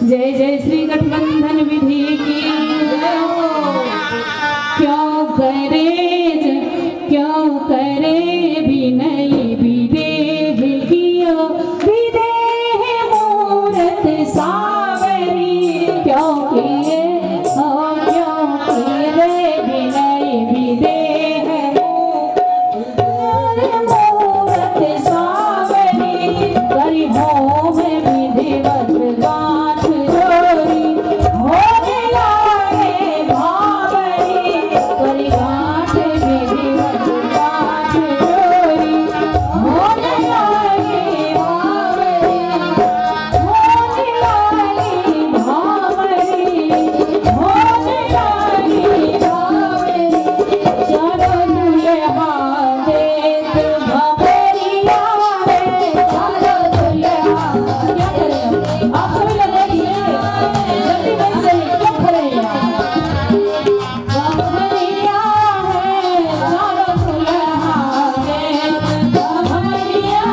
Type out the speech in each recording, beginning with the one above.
जय जय श्री गठबंधन विधि की क्यों करे विनय विदेह कियो विदेह मूरत सावरी क्यों किए विनय विदेह मूरत सावरी करी होम विधिवत गांठ जोरी होने लागे भावरी करी गांठ विधिवत गांठ जोरी होने लागे भावरी होने लागे भावरी होने लागे भावरी चलो दुल्हा देत भवरिया रे चलो दुल्हा क्या करें आप सभी लोग देखिए जल्दी से क्या करें भवरिया है चलो दुल्हा देत भवरिया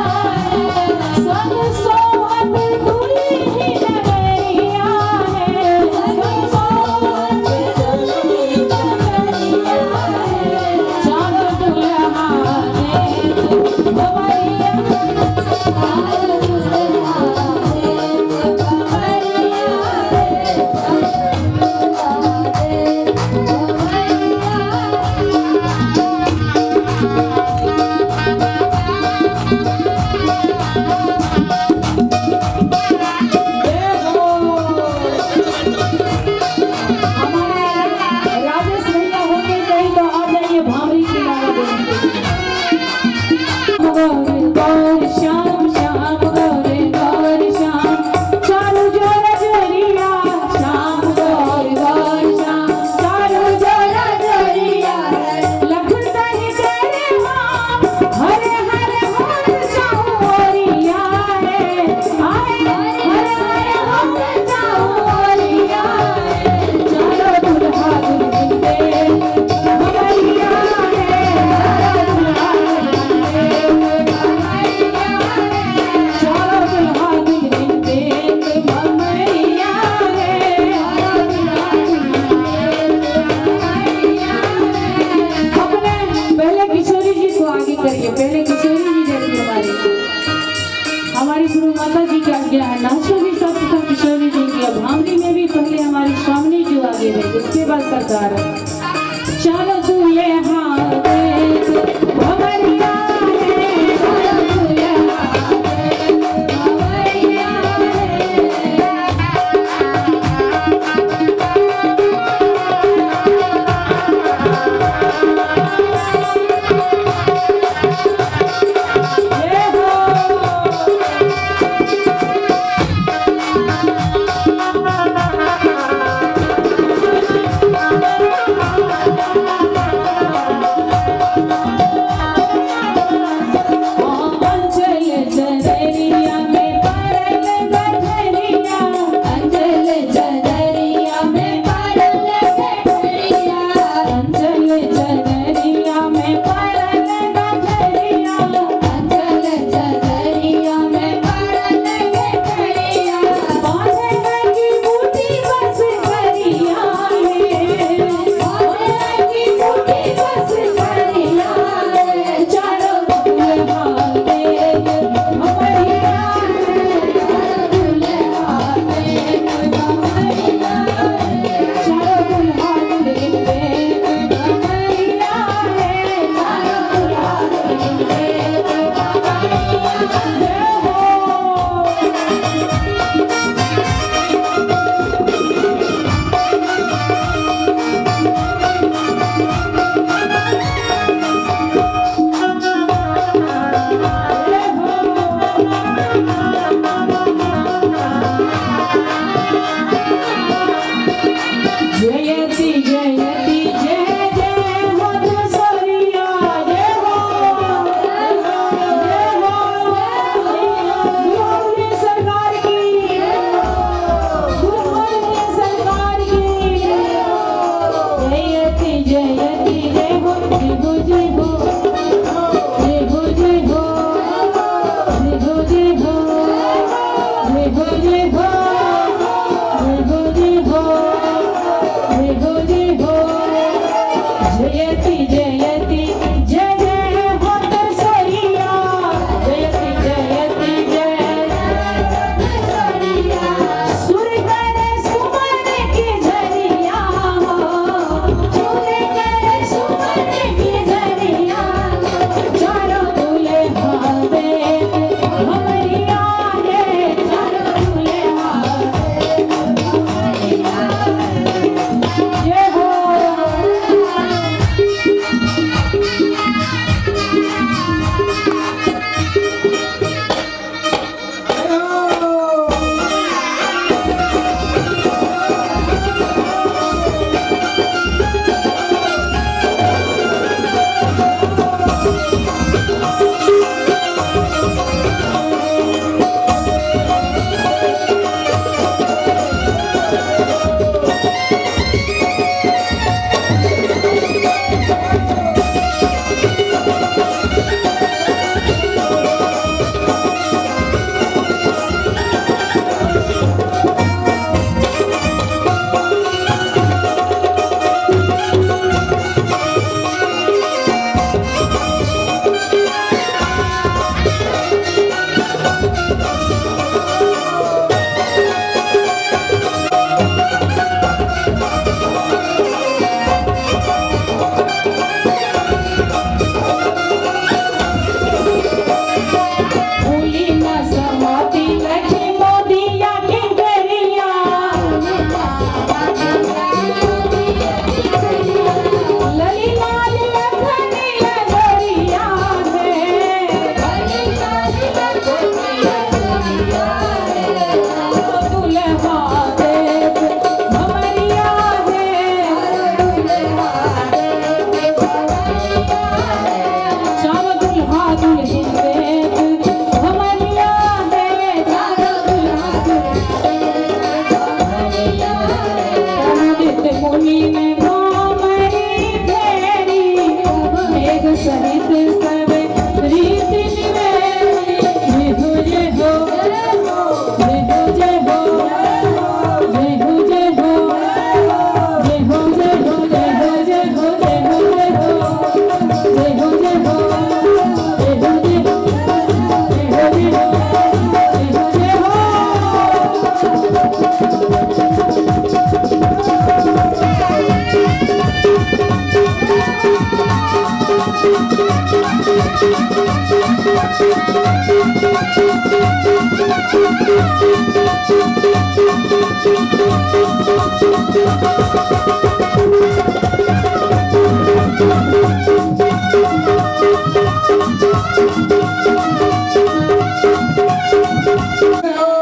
संग सोहत दुल्ही नगरिया है संग सोहत दुल्ही नगरिया है चलो दुल्हा देत भवरिया चलो दुल्हा देत हमारे राजेश भैया होके कहीं तो आ जाइए भावरी की गौर श्याम श्याम गौर श्याम चालू जोर जोरिया श्याम गौर श्याम चालू जोर जोरिया लखन दही तेरे मां हरे हरे होत चाहुरिया रे आए हरे हरे होत चाहुरिया रे चलो दुल्हा दुल्हन दे भवरिया रे चलो दुल्हा दुल्हन दे चलो दुल्हा दुल्हन दे भवरिया रे अपने पहले किशोरी जी को आगे करिए पहले किशोरी जी जैसी हमारी गुरु माता जी की आज्ञा है नाचो भी सब किशोरी जी की भावरी में भी पहले हमारी स्वामी जी आगे रहे उसके बाद सरकार